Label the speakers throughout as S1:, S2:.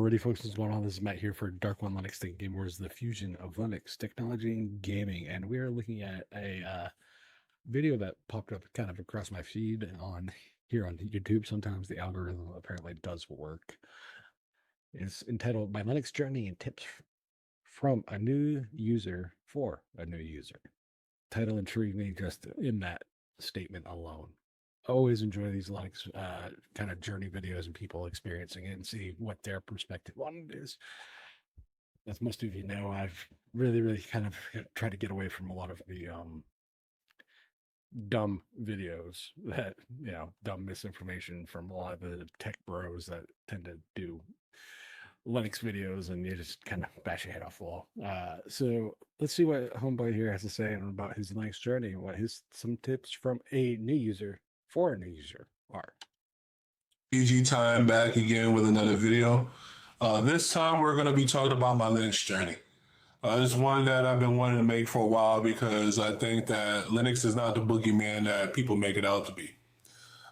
S1: Alrighty, folks, what's going on? This is Matt here for Dark One Linux Tech Game, where's the fusion of Linux technology and gaming. And we are looking at a video that popped up kind of across my feed on here on YouTube. Sometimes the algorithm apparently does work. It's entitled "My Linux Journey and Tips from a New User for a New User." Title intrigued me just in that statement alone. I always enjoy these Linux kind of journey videos and people experiencing it and see what their perspective on it is. As most of you know, I've really kind of tried to get away from a lot of the dumb videos that, dumb misinformation from a lot of the tech bros that tend to do Linux videos and you just kind of bash your head off the wall. So let's see what Homeboy here has to say about his Linux journey and what some tips from a new user for a new user are.
S2: PG time back again with another video. This time we're going to be talking about my Linux journey. It's one that I've been wanting to make for a while because I think that Linux is not the boogeyman that people make it out to be.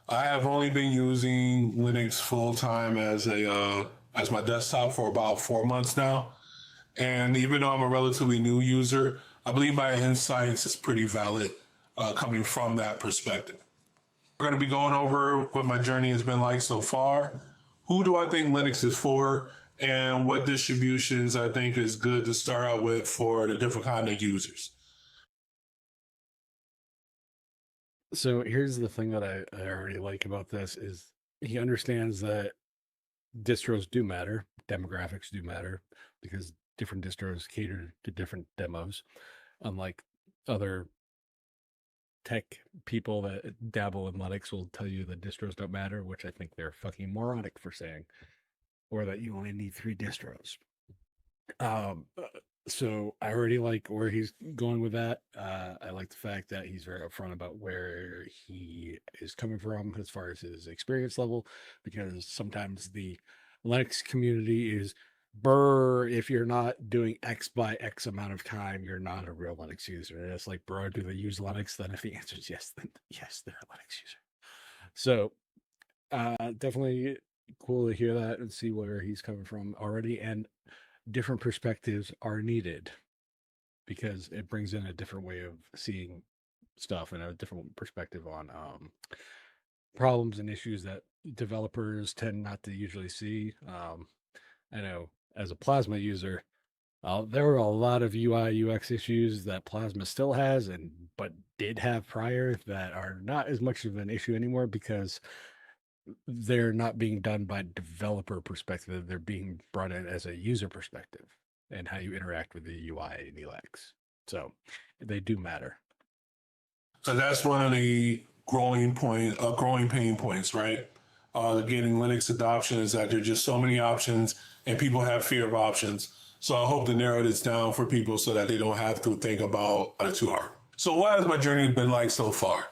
S2: I have only been using Linux full time as my desktop for about 4 months now. And even though I'm a relatively new user, I believe my insights is pretty valid coming from that perspective. We're going to be going over what my journey has been like so far. Who do I think Linux is for? And what distributions I think is good to start out with for the different kind of users.
S1: So here's the thing that I already like about this is he understands that distros do matter, demographics do matter, because different distros cater to different demos, unlike other tech people that dabble in Linux will tell you that distros don't matter, which I think they're fucking moronic for saying, or that you only need 3 distros. So I already like where he's going with that. I like the fact that he's very upfront about where he is coming from as far as his experience level, because sometimes the Linux community is if you're not doing X by X amount of time, you're not a real Linux user. And it's like, bro, do they use Linux? Then if the answer is yes, then yes, they're a Linux user. So definitely cool to hear that and see where he's coming from already. And different perspectives are needed because it brings in a different way of seeing stuff and a different perspective on problems and issues that developers tend not to usually see. I know as a Plasma user, there were a lot of UI UX issues that Plasma still has but did have prior that are not as much of an issue anymore because they're not being done by developer perspective. They're being brought in as a user perspective and how you interact with the UI and UX. So they do matter.
S2: So that's one of the growing pain points, right? Getting Linux adoption is that there's just so many options and people have fear of options. So I hope to narrow this down for people so that they don't have to think about it too hard. So what has my journey been like so far?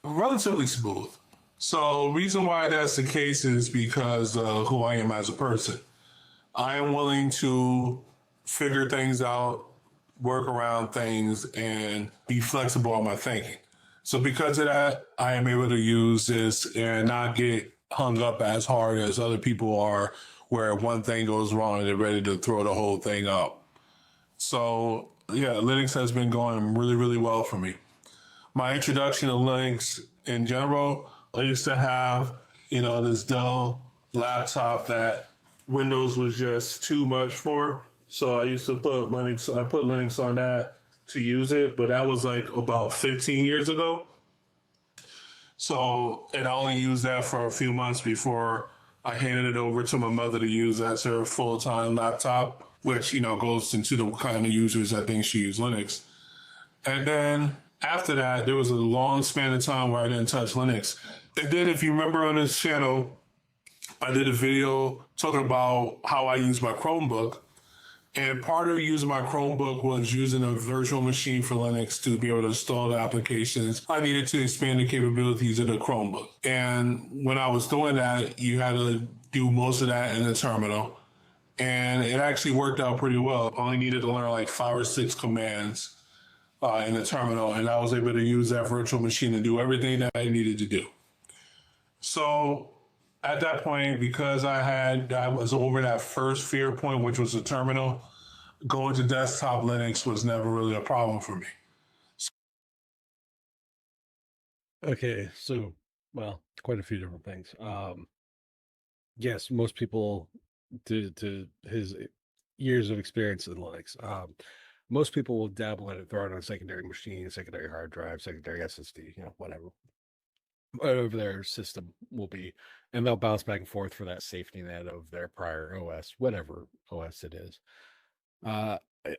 S2: Relatively smooth. So reason why that's the case is because of who I am as a person. I am willing to figure things out, work around things, and be flexible on my thinking. So because of that, I am able to use this and not get hung up as hard as other people are, where one thing goes wrong and they're ready to throw the whole thing out. So yeah, Linux has been going really well for me. My introduction to Linux in general, I used to have, this Dell laptop that Windows was just too much for. So I used to put Linux on that to use it, but that was like about 15 years ago. So, and I only used that for a few months before I handed it over to my mother to use as her full-time laptop, which, goes into the kind of users that think she used Linux. And then after that, there was a long span of time where I didn't touch Linux. And then if you remember on this channel, I did a video talking about how I use my Chromebook. And part of using my Chromebook was using a virtual machine for Linux to be able to install the applications I needed to expand the capabilities of the Chromebook. And when I was doing that, you had to do most of that in the terminal. And it actually worked out pretty well. I only needed to learn like 5 or 6 commands in the terminal, and I was able to use that virtual machine to do everything that I needed to do. So at that point, because I was over that first fear point, which was the terminal, going to desktop Linux was never really a problem for me.
S1: Okay, so well, quite a few different things. Yes, most people, to his years of experience in Linux, most people will dabble in it, throw it on a secondary machine, secondary hard drive, secondary SSD, whatever, whatever their system will be, and they'll bounce back and forth for that safety net of their prior OS, whatever OS it is.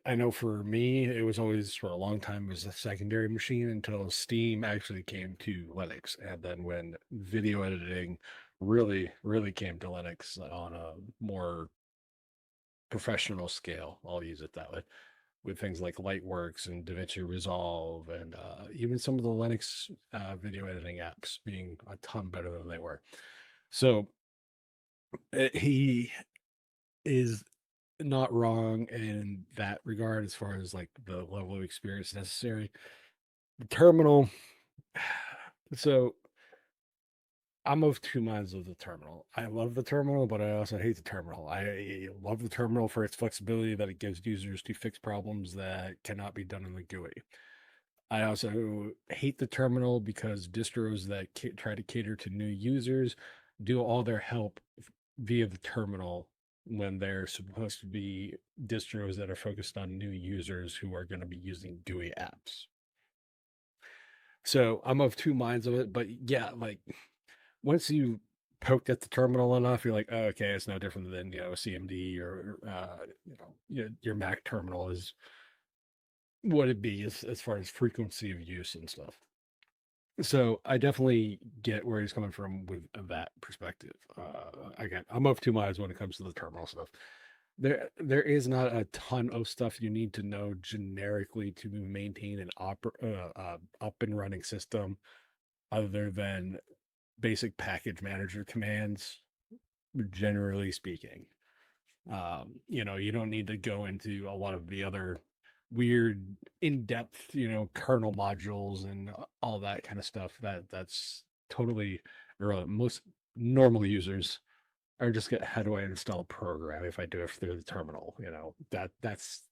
S1: I know for me, it was always for a long time it was a secondary machine until Steam actually came to Linux, and then when video editing really came to Linux on a more professional scale, I'll use it that way, with things like Lightworks and DaVinci Resolve, and even some of the Linux video editing apps being a ton better than they were. So he is not wrong in that regard as far as like the level of experience necessary. The terminal, so I'm of two minds of the terminal. I love the terminal, but I also hate the terminal. I love the terminal for its flexibility that it gives users to fix problems that cannot be done in the GUI. I also hate the terminal because distros that try to cater to new users do all their help via the terminal when they're supposed to be distros that are focused on new users who are going to be using GUI apps. So I'm of two minds of it, but yeah, like once you poked at the terminal enough, you're like, oh, okay, it's no different than CMD or your Mac terminal is what it be as far as frequency of use and stuff. So I definitely get where he's coming from with that perspective. Again, I'm of two minds when it comes to the terminal stuff. There is not a ton of stuff you need to know generically to maintain an up and running system, other than basic package manager commands. Generally speaking, you don't need to go into a lot of the other weird in-depth kernel modules and all that kind of stuff. That's totally irrelevant. Most normal users are just get, how do I install a program if I do it through the terminal? That's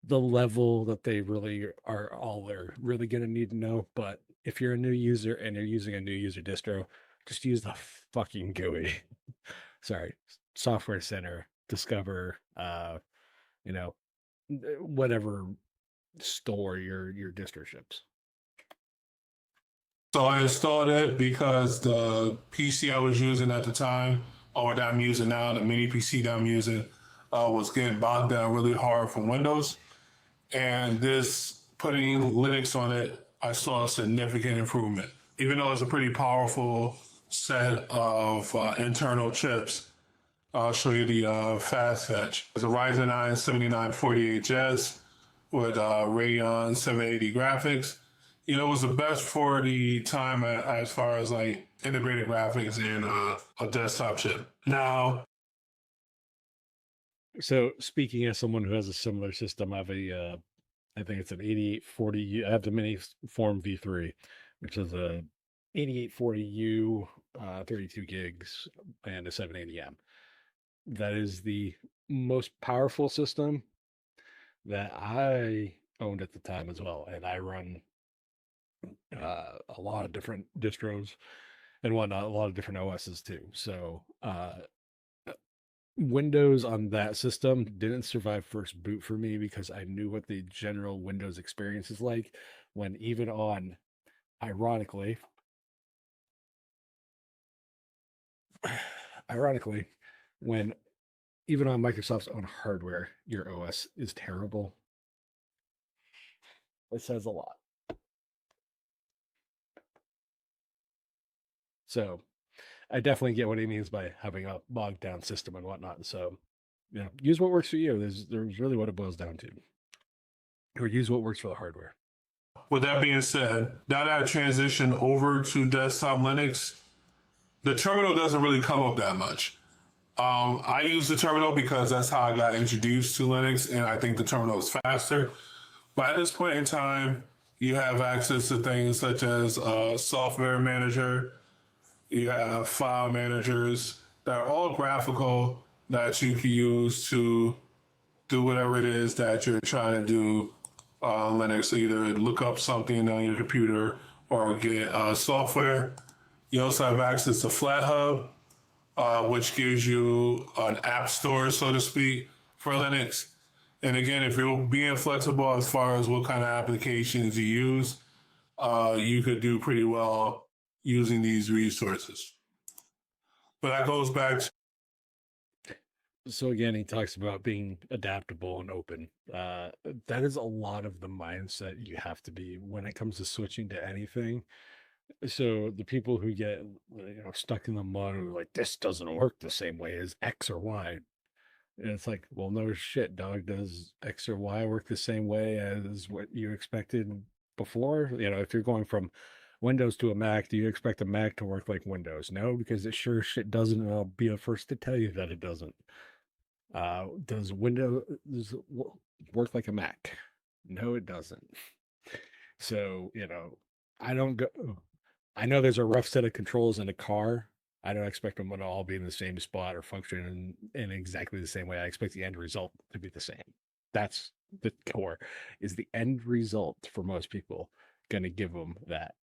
S1: the level that they really are, all they're really going to need to know. But if you're a new user and you're using a new user distro, just use the fucking GUI. Sorry, Software Center, Discover, you know, whatever store your distro ships.
S2: So I installed it because the PC I was using at the time, or that I'm using now, the mini PC that I'm using, was getting bogged down really hard from Windows. And this putting Linux on it, I saw a significant improvement. Even though it's a pretty powerful set of internal chips, I'll show you the fast fetch. It's a Ryzen 9 7948S with Radeon 780 graphics. It was the best for the time as far as like integrated graphics and a desktop chip. Now,
S1: So speaking as someone who has a similar system, I have I think it's an 8840. I have the mini form V3, which is a 8840U, 32 gigs, and a 780M. That is the most powerful system that I owned at the time as well, and I run a lot of different distros and whatnot, a lot of different OSs too. So Windows on that system didn't survive first boot for me because I knew what the general Windows experience is like when even on, ironically, ironically, when even on Microsoft's own hardware, your OS is terrible. It says a lot. So I definitely get what he means by having a bogged down system and whatnot. So, use what works for you. There's really what it boils down to. Or use what works for the hardware.
S2: with that being said, now that I transition over to desktop Linux, the terminal doesn't really come up that much. I use the terminal because that's how I got introduced to Linux, and I think the terminal is faster. But at this point in time, you have access to things such as Software Manager, You have file managers that are all graphical that you can use to do whatever it is that you're trying to do on Linux, either look up something on your computer or get software. You also have access to FlatHub, which gives you an app store, so to speak, for Linux. And again, if you're being flexible as far as what kind of applications you use, you could do pretty well using these resources. But that goes back to
S1: So again, he talks about being adaptable and open. That is a lot of the mindset you have to be when it comes to switching to anything. So the people who get stuck in the mud are like, this doesn't work the same way as X or Y. And it's like, well, no shit, dog. Does X or Y work the same way as what you expected before? If you're going from Windows to a Mac, do you expect a Mac to work like Windows? No, because it sure shit doesn't. And I'll be the first to tell you that it doesn't. Does Windows work like a Mac? No, it doesn't. So, I don't go. I know there's a rough set of controls in a car. I don't expect them to all be in the same spot or function in exactly the same way. I expect the end result to be the same. That's the core. Is the end result for most people going to give them that?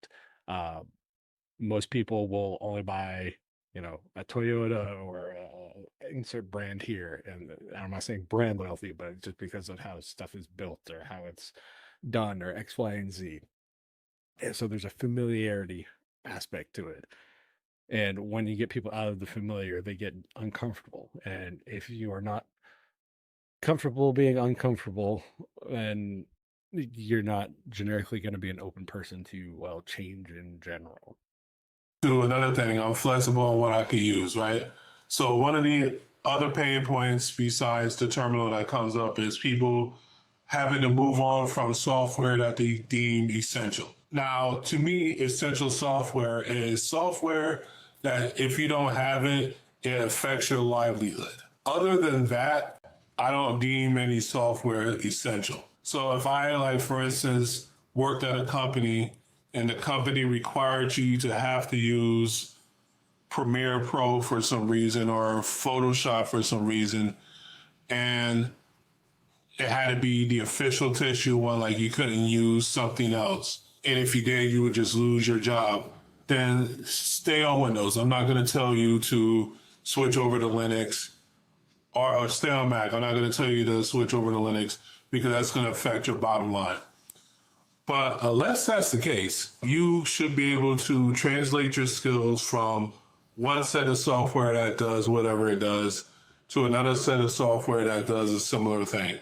S1: Uh, Most people will only buy, a Toyota or insert brand here. And I'm not saying brand loyalty, but just because of how stuff is built or how it's done or X, Y, and Z. And so there's a familiarity aspect to it. And when you get people out of the familiar, they get uncomfortable. And if you are not comfortable being uncomfortable, then you're not generically going to be an open person to, well, change in general.
S2: another thing. I'm flexible on what I can use, right? So one of the other pain points besides the terminal that comes up is people having to move on from software that they deem essential. Now, to me, essential software is software that if you don't have it, it affects your livelihood. Other than that, I don't deem any software essential. So if I, like, for instance, worked at a company and the company required you to have to use Premiere Pro for some reason or Photoshop for some reason, and it had to be the official tissue one, like you couldn't use something else. And if you did, you would just lose your job. Then stay on Windows. I'm not going to tell you to switch over to Linux or stay on Mac. I'm not going to tell you to switch over to Linux because that's going to affect your bottom line. But unless that's the case, you should be able to translate your skills from one set of software that does whatever it does to another set of software that does a similar thing.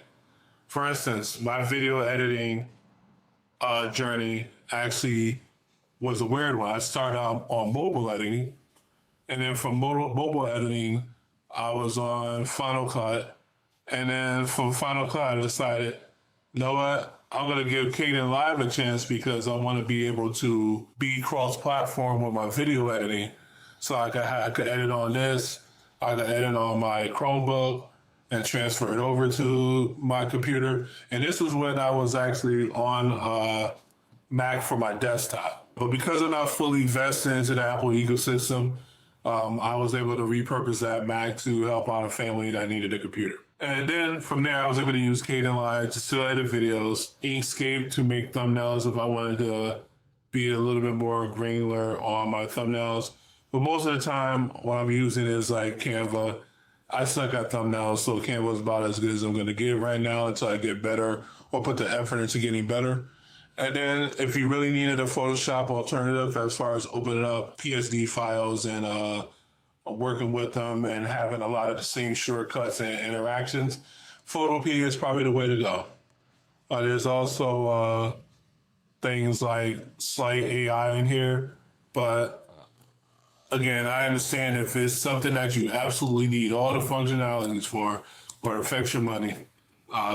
S2: For instance, my video editing journey actually was a weird one. I started out on mobile editing, and then from mobile editing, I was on Final Cut, and then from Final Cut, I decided, you know what? I'm gonna give Caden Live a chance because I want to be able to be cross-platform with my video editing, so I could edit on this, I could edit on my Chromebook, and transfer it over to my computer. And this was when I was actually on Mac for my desktop. But because I'm not fully vested into the Apple ecosystem, I was able to repurpose that Mac to help out a family that needed a computer. And then from there, I was able to use Kden Live to still edit videos, Inkscape to make thumbnails if I wanted to be a little bit more granular on my thumbnails. But most of the time, what I'm using is like Canva. I suck at thumbnails, so Canva is about as good as I'm going to get right now until I get better or put the effort into getting better. And then if you really needed a Photoshop alternative as far as opening up PSD files and working with them and having a lot of the same shortcuts and interactions, Photopea is probably the way to go. There's also things like Slight AI in here, but again, I understand if it's something that you absolutely need all the functionalities for, or affects your money,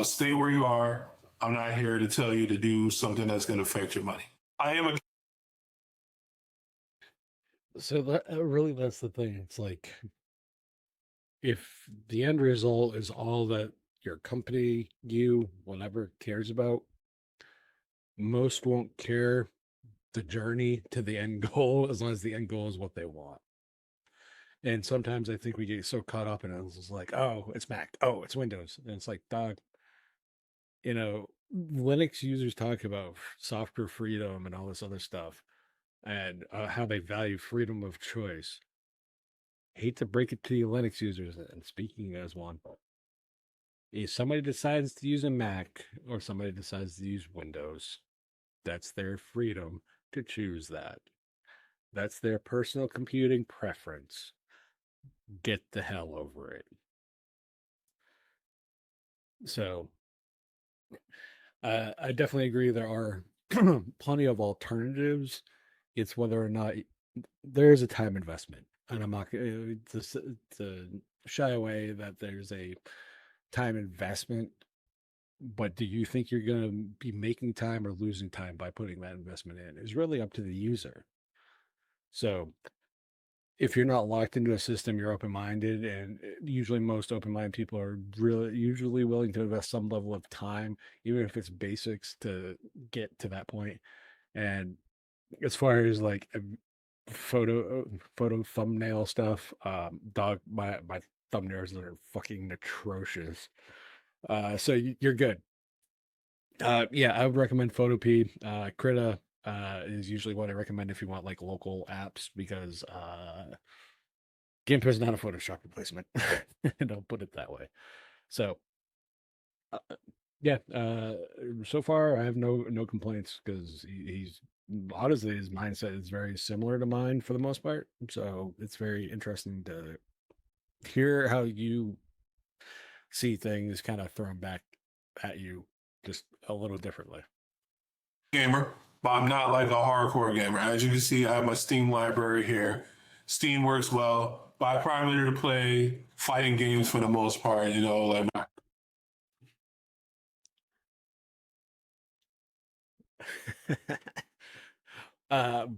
S2: stay where you are. I'm not here to tell you to do something that's going to affect your money. I am a
S1: So that really, that's the thing. It's like if the end result is all that your company, you, whatever cares about, most won't care the journey to the end goal as long as the end goal is what they want. And sometimes I think we get so caught up in it. It's just like, oh, it's Mac. Oh, it's Windows. And it's like, dog, Linux users talk about software freedom and all this other stuff and how they value freedom of choice. Hate to break it to you, Linux users, and speaking as one, if somebody decides to use a Mac or somebody decides to use Windows, that's their freedom to choose that. That's their personal computing preference. Get the hell over it. So, I definitely agree there are plenty of alternatives. It's whether or not there is a time investment. And I'm not to shy away that there's a time investment, but do you think you're going to be making time or losing time by putting that investment in? Is really up to the user. So if you're not locked into a system, you're open minded, and usually most open minded people are really usually willing to invest some level of time, even if it's basics, to get to that point. And as far as like photo thumbnail stuff, dog, my thumbnails are fucking atrocious. So you're good. Yeah, I would recommend Photopea. Krita is usually what I recommend if you want like local apps because GIMP is not a Photoshop replacement. Don't put it that way. So uh, yeah, so far I have no complaints because he's honestly his mindset is very similar to mine for the most part. So it's very interesting to hear how you see things kind of thrown back at you just a little differently.
S2: Gamer, but I'm not like a hardcore gamer. As you can see, I have my Steam library here. Steam works well, but I primarily play fighting games for the most part. Like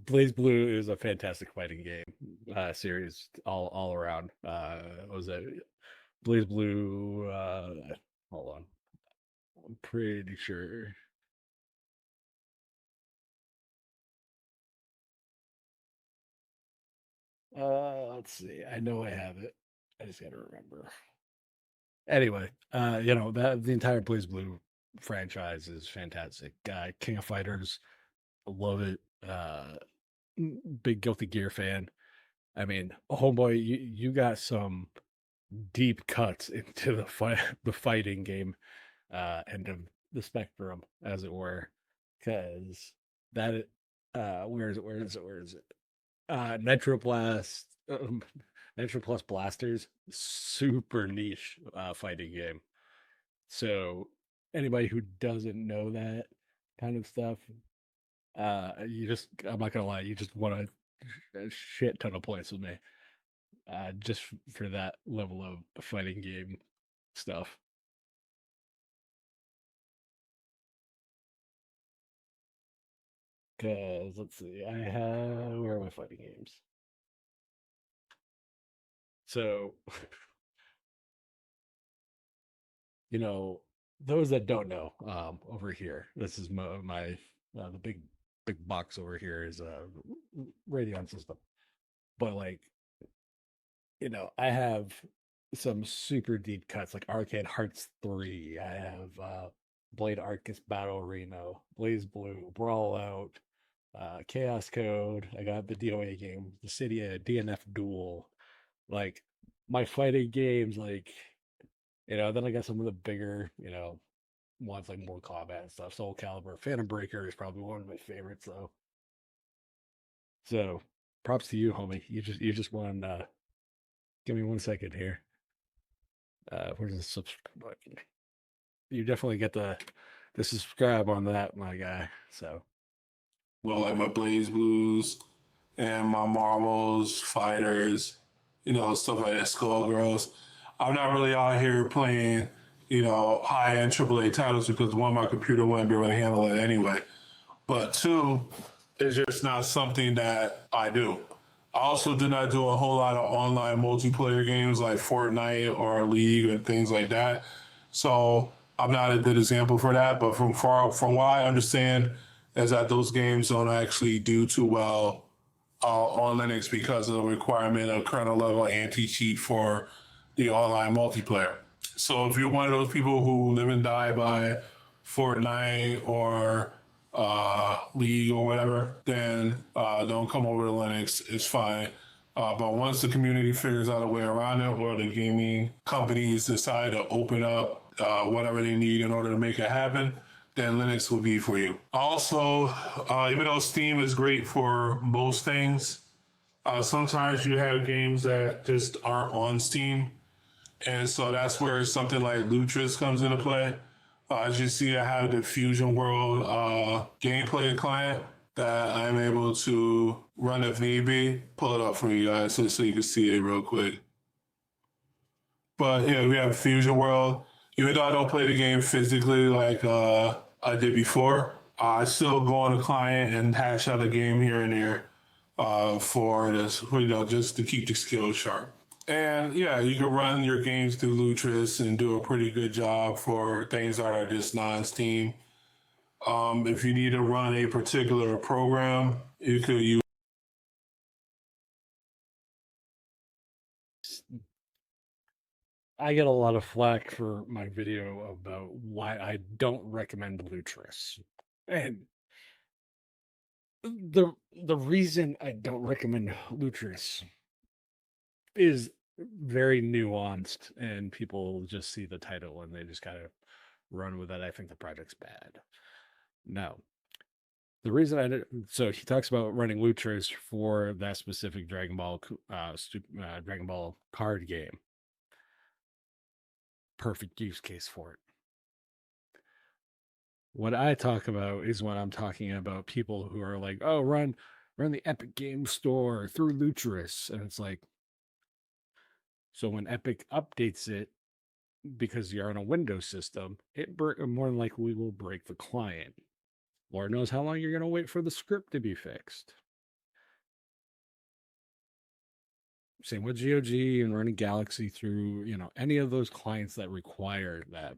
S1: Blaze Blue is a fantastic fighting game series all around. Was it Blaze Blue? Hold on, I'm pretty sure. Let's see. I know I have it. I just got to remember. Anyway, that the entire Blaze Blue franchise is fantastic. King of Fighters, love it. Big Guilty Gear fan. I mean, homeboy, you got some deep cuts into the fighting game end of the spectrum, as it were, because that where is it? Nitro Blast, Nitro Plus Blasters, super niche fighting game. So anybody who doesn't know that kind of stuff, I'm not gonna lie, you just want a shit ton of points with me, just for that level of fighting game stuff. Because let's see, I have where are my fighting games? So you know, those that don't know, over here, this is my the big box over here is a Radeon system. But like, I have some super deep cuts like Arcade Hearts 3. I have Blade Arcus Battle Arena, Blaze Blue, Brawl Out, Chaos Code. I got the DOA game, the Cydia DNF Duel. Like my fighting games, like then I got some of the bigger, ones like Mortal Kombat and stuff. Soul Calibur, Phantom Breaker is probably one of my favorites though. So props to you, homie. You just won. Give me 1 second here. Where's the subscribe? You definitely get the subscribe on that, my guy. So
S2: like my Blaze Blues and my Marvels, Fighters, stuff like that, Skullgirls. I'm not really out here playing, high end AAA titles because one, my computer wouldn't be able to handle it anyway. But two, it's just not something that I do. I also do not do a whole lot of online multiplayer games like Fortnite or League and things like that. So I'm not a good example for that. But from what I understand, is that those games don't actually do too well on Linux because of the requirement of kernel level anti-cheat for the online multiplayer. So if you're one of those people who live and die by Fortnite or League or whatever, then don't come over to Linux. It's fine. But once the community figures out a way around it, or the gaming companies decide to open up whatever they need in order to make it happen, then Linux will be for you. Also, even though Steam is great for most things, sometimes you have games that just aren't on Steam. And so that's where something like Lutris comes into play. As you see, I have the Fusion World gameplay client that I'm able to run if need be. Pull it up for you guys so you can see it real quick. But yeah, we have Fusion World. Even though I don't play the game physically like I did before, I still go on the client and hash out a game here and there for this, just to keep the skills sharp. And yeah, you can run your games through Lutris and do a pretty good job for things that are just non-Steam. If you need to run a particular program, you could use.
S1: I get a lot of flack for my video about why I don't recommend Lutris. And the reason I don't recommend Lutris is very nuanced, and people just see the title and they just kind of run with it. I think the project's bad. No. The reason I did, so he talks about running Lutris for that specific Dragon Ball card game. Perfect use case for it. What I talk about is when I'm talking about people who are like, "Oh, run the Epic Game Store through Lutris," and it's like, so when Epic updates it because you're on a Windows system, it more than likely will break the client. Lord knows how long you're going to wait for the script to be fixed. Same with GOG and running Galaxy through, any of those clients that require that.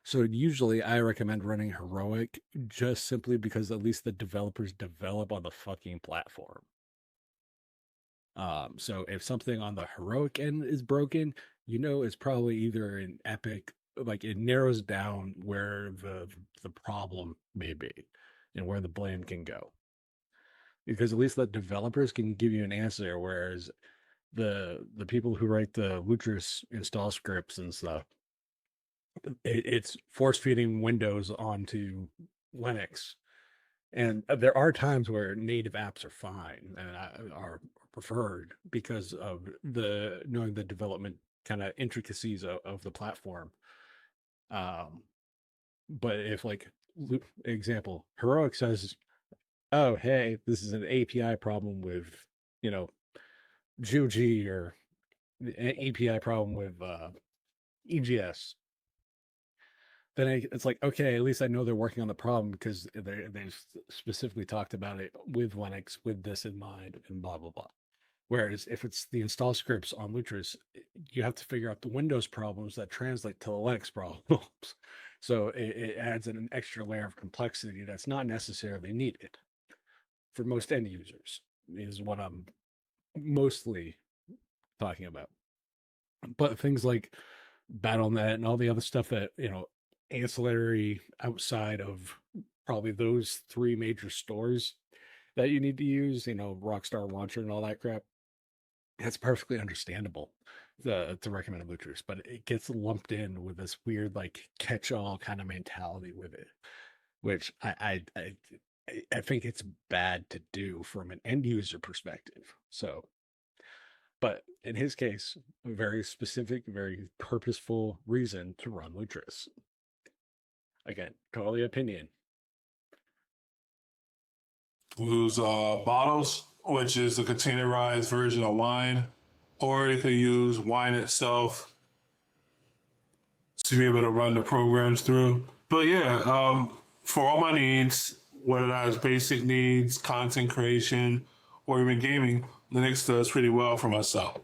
S1: So usually I recommend running Heroic just simply because at least the developers develop on the fucking platform. So if something on the Heroic end is broken, it's probably either an Epic, like it narrows down where the problem may be and where the blame can go. Because at least the developers can give you an answer, whereas the people who write the Lutris install scripts and stuff, it's force feeding Windows onto Linux. And there are times where native apps are fine and are preferred because of knowing the development kind of intricacies of the platform. But if, like, example, Heroic says, "Oh, hey, this is an API problem with, GOG, or an API problem with EGS," then it's like, okay, at least I know they're working on the problem because they specifically talked about it with Linux with this in mind and blah, blah, blah. Whereas if it's the install scripts on Lutris, you have to figure out the Windows problems that translate to the Linux problems. So it adds an extra layer of complexity that's not necessarily needed for most end users, is what I'm mostly talking about. But things like BattleNet and all the other stuff that, ancillary outside of probably those three major stores that you need to use, Rockstar Launcher and all that crap, that's perfectly understandable to recommend Lutris, but it gets lumped in with this weird, like, catch-all kind of mentality with it, which I think it's bad to do from an end user perspective. So, but in his case, a very specific, very purposeful reason to run Lutris. Again, totally opinion.
S2: Use bottles, which is a containerized version of wine, or you could use wine itself to be able to run the programs through. But yeah, for all my needs, whether that's basic needs, content creation, or even gaming, Linux does pretty well for myself.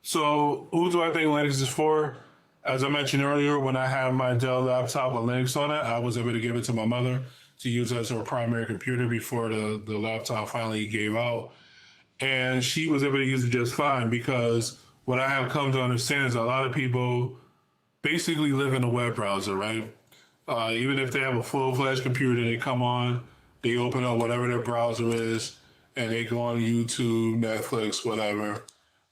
S2: So who do I think Linux is for? As I mentioned earlier, when I had my Dell laptop with Linux on it, I was able to give it to my mother to use as her primary computer before the laptop finally gave out. And she was able to use it just fine because what I have come to understand is a lot of people basically live in a web browser, right? Even if they have a full fledged computer, they come on, they open up whatever their browser is, and they go on YouTube, Netflix, whatever,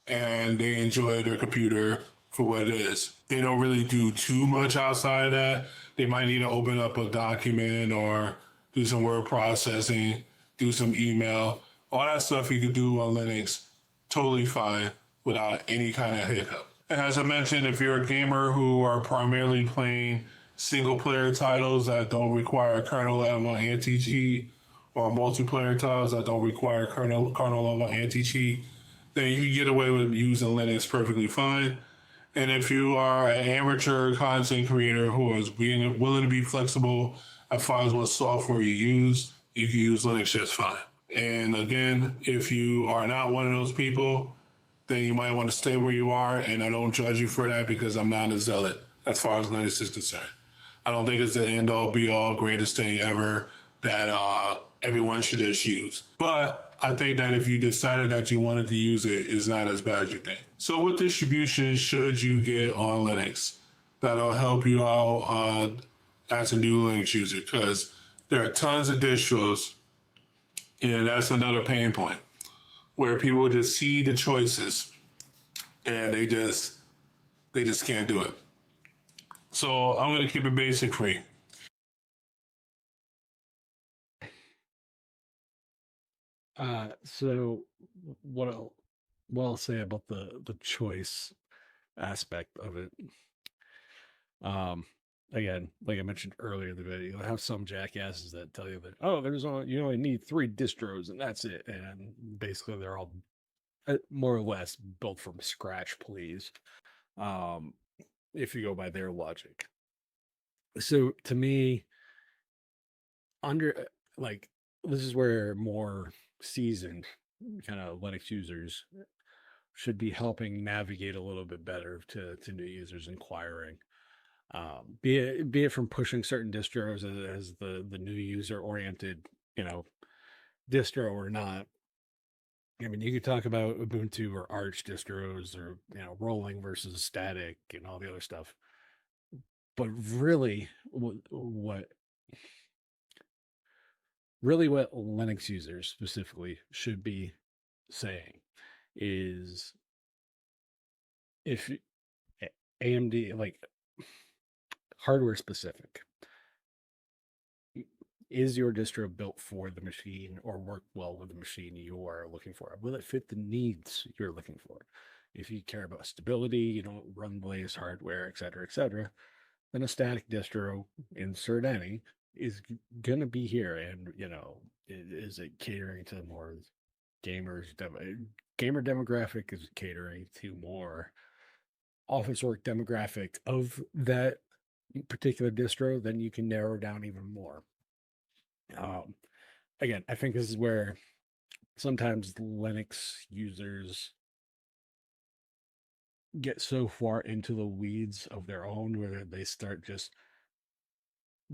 S2: and they enjoy their computer for what it is. They don't really do too much outside of that. They might need to open up a document or do some word processing, do some email. All that stuff you can do on Linux totally fine without any kind of hiccup. And as I mentioned, if you're a gamer who are primarily playing single player titles that don't require kernel level anti cheat, or multiplayer titles that don't require kernel level anti cheat, then you can get away with using Linux perfectly fine. And if you are an amateur content creator who is being willing to be flexible as far as what software you can use Linux just fine. And again, if you are not one of those people, then you might want to stay where you are. And I don't judge you for that because I'm not a zealot as far as Linux is concerned. I don't think it's the end all be all greatest thing ever that everyone should just use. But I think that if you decided that you wanted to use it, it's not as bad as you think. So what distribution should you get on Linux that'll help you out as a new Linux user? Because there are tons of distros, and that's another pain point where people just see the choices and they just can't do it. So I'm gonna keep it basic for you.
S1: So what I'll say about the choice aspect of it. Um, Again, like I mentioned earlier in the video, you'll have some jackasses that tell you that, oh, you only need 3 distros and that's it, and basically they're all more or less built from scratch, please. Um, if you go by their logic. So to me, under like this is where more seasoned kind of Linux users should be helping navigate a little bit better to new users inquiring. Be it from pushing certain distros as the new user oriented, you know, distro or not. I mean, you could talk about Ubuntu or Arch distros, or rolling versus static and all the other stuff. But what Linux users specifically should be saying is, if AMD, like, hardware specific, is your distro built for the machine or work well with the machine you are looking for? Will it fit the needs you're looking for? If you care about stability, you don't run the latest hardware, et cetera, then a static distro, insert any, is going to be here. And, is it catering to more gamers? Gamer demographic is catering to more office work demographic of that particular distro, then you can narrow down even more. Um, Again, I think this is where sometimes Linux users get so far into the weeds of their own where they start just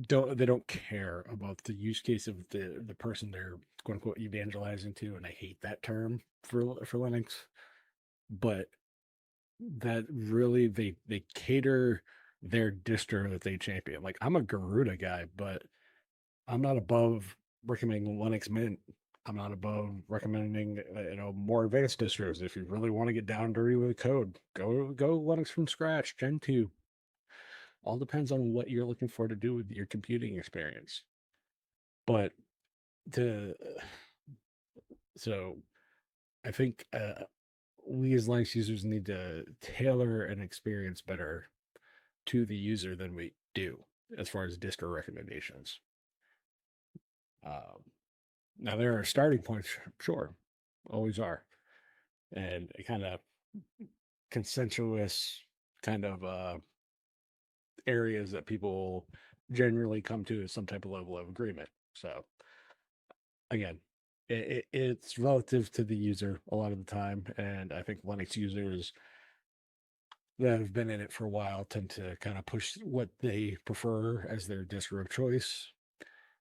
S1: don't care about the use case of the person they're quote unquote evangelizing to, and I hate that term for Linux, but that really they cater their distro that they champion. Like, I'm a Garuda guy, but I'm not above recommending Linux Mint. I'm not above recommending more advanced distros. If you really want to get down dirty with the code, go Linux from scratch, Gen 2. All depends on what you're looking for to do with your computing experience. But to so I think we as Linux users need to tailor an experience better to the user than we do as far as distro recommendations. Now there are starting points, sure, always are, and a kind of consensuous kind of areas that people generally come to some type of level of agreement. So again, it's relative to the user a lot of the time, and I think Linux users that have been in it for a while tend to kind of push what they prefer as their distro of choice.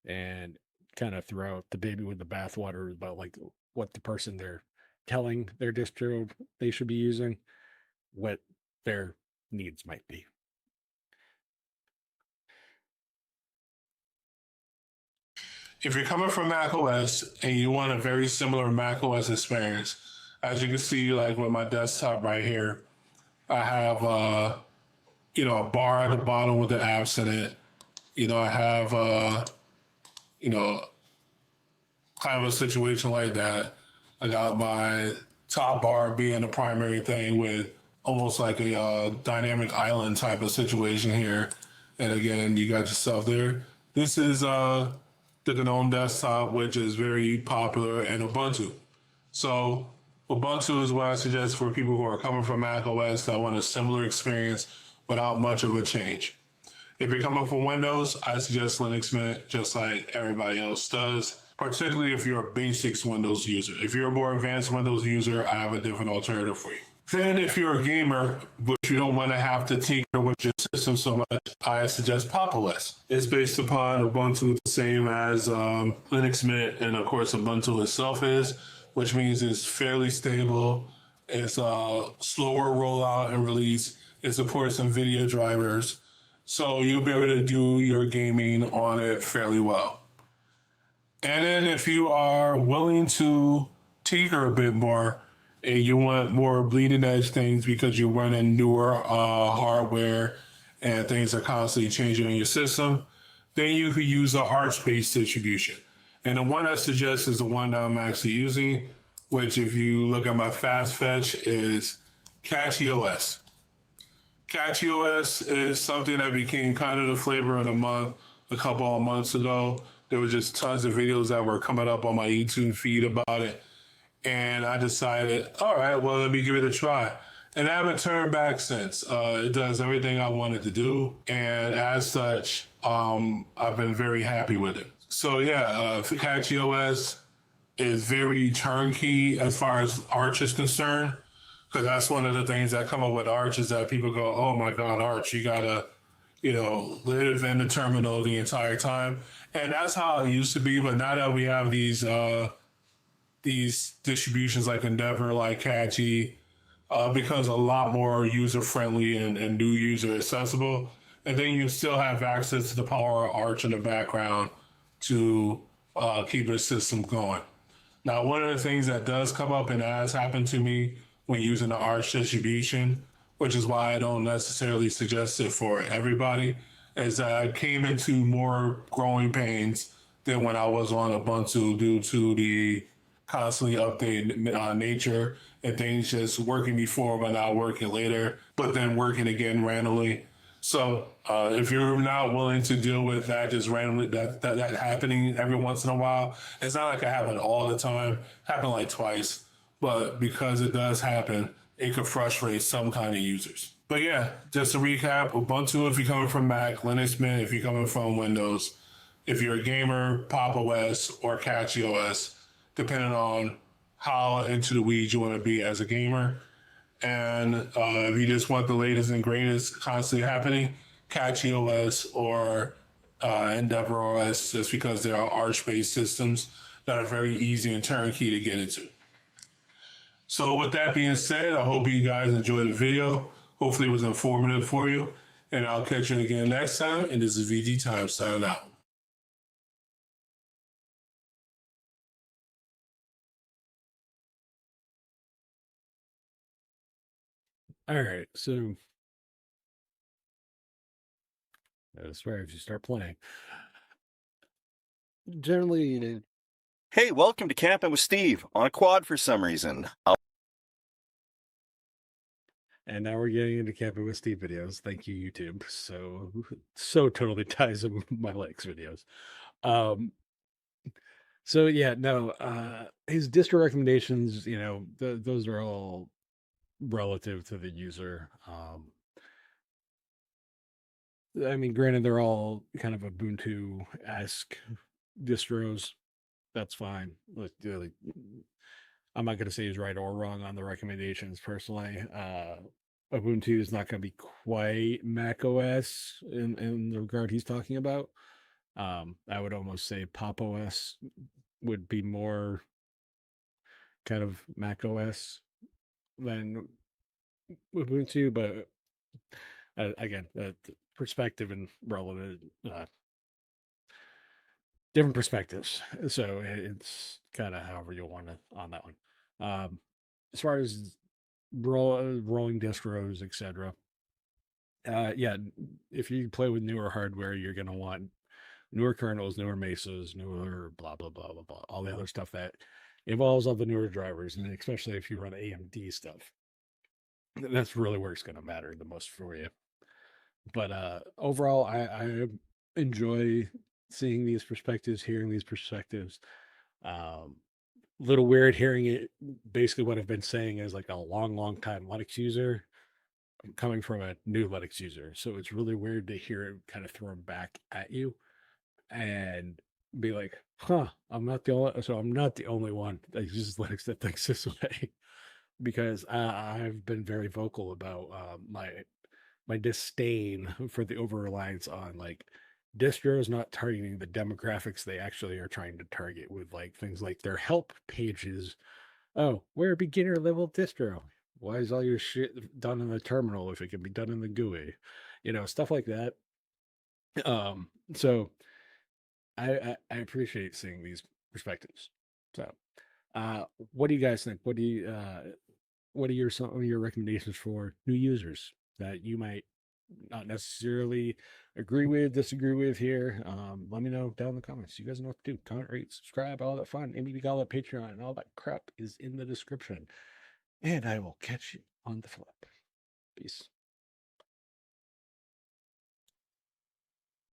S1: and kind of throw out the baby with the bathwater about like what the person they're telling their distro they should be using, what their needs might be.
S2: If you're coming from Mac OS and you want a very similar Mac OS experience, as you can see, like with my desktop right here, I have a bar at the bottom with the apps in it. I have you know kind of a situation like that. I got my top bar being the primary thing with almost like a dynamic island type of situation here. And again, you got yourself there. This is the GNOME desktop, which is very popular in Ubuntu. So Ubuntu is what I suggest for people who are coming from Mac OS that want a similar experience without much of a change. If you're coming from Windows, I suggest Linux Mint just like everybody else does, particularly if you're a basics Windows user. If you're a more advanced Windows user, I have a different alternative for you. Then if you're a gamer, but you don't want to have to tinker with your system so much, I suggest Pop! OS. It's based upon Ubuntu, the same as Linux Mint, and of course Ubuntu itself is, which means it's fairly stable. It's a slower rollout and release. It supports some video drivers. So you'll be able to do your gaming on it fairly well. And then if you are willing to tinker a bit more and you want more bleeding edge things because you're running newer hardware and things are constantly changing in your system, then you could use the Arch-based distribution. And the one I suggest is the one that I'm actually using, which if you look at my fast fetch is CatchyOS. CatchyOS is something that became kind of the flavor of the month a couple of months ago. There were just tons of videos that were coming up on my YouTube feed about it. And I decided, all right, well, let me give it a try. And I haven't turned back since. It does everything I wanted to do. And as such, I've been very happy with it. So yeah, CatchyOS is very turnkey as far as Arch is concerned. Because that's one of the things that come up with Arch is that people go, oh my God, Arch, you gotta, live in the terminal the entire time. And that's how it used to be. But now that we have these distributions like Endeavor, like Catchy, becomes a lot more user friendly and new user accessible. And then you still have access to the power of Arch in the background to keep the system going. Now, one of the things that does come up and has happened to me when using the Arch distribution, which is why I don't necessarily suggest it for everybody, is that I came into more growing pains than when I was on Ubuntu due to the constantly updated nature and things just working before but not working later, but then working again randomly. So if you're not willing to deal with that just randomly that happening every once in a while, it's not like it happen all the time. It happened like twice, but because it does happen, it could frustrate some kind of users. But yeah, just to recap, Ubuntu if you're coming from Mac, Linux Mint if you're coming from Windows, if you're a gamer, Pop! OS or CatchyOS, depending on how into the weeds you want to be as a gamer. And if you just want the latest and greatest constantly happening, CatchyOS or Endeavor OS, just because they are Arch-based systems that are very easy and turnkey to get into. So with that being said, I hope you guys enjoyed the video. Hopefully it was informative for you. And I'll catch you again next time. And this is VG Time signing out.
S1: All right, so I swear if you start playing, generally,
S3: Hey, welcome to Camping with Steve on a quad for some reason.
S1: and now we're getting into camping with Steve videos. Thank you, YouTube. So totally ties in my likes videos. So yeah, no, his distro recommendations, those are all relative to the user. I mean, granted, they're all kind of Ubuntu-esque distros. That's fine. I'm not going to say he's right or wrong on the recommendations personally. Ubuntu is not going to be quite Mac OS in the regard he's talking about. I would almost say Pop OS would be more kind of Mac OS than Ubuntu, but again, perspective and relevant, different perspectives. So it's kind of however you want to on that one. As far as rolling distros, etc. Yeah, if you play with newer hardware, you're gonna want newer kernels, newer mesas, newer blah blah blah blah blah, all the other stuff that involves all the newer drivers, and especially if you run AMD stuff, that's really where it's gonna matter the most for you. But overall, I enjoy seeing these perspectives, hearing these perspectives. Um, Little weird hearing it. Basically, what I've been saying is like a long time Linux user coming from a new Linux user. So it's really weird to hear it kind of thrown back at you and be like, "Huh, I'm not the only." So I'm not the only one that uses Linux that thinks this way because I've been very vocal about my disdain for the over reliance on like distros not targeting the demographics they actually are trying to target with like things like their help pages. Oh, we're a beginner level distro. Why is all your shit done in the terminal if it can be done in the GUI? Stuff like that. So I appreciate seeing these perspectives. So, what do you guys think? What are some of your recommendations for new users that you might not necessarily agree with, disagree with here? Let me know down in the comments. You guys know what to do. Comment, rate, subscribe, all that fun. And maybe all that Patreon and all that crap is in the description. And I will catch you on the flip. Peace.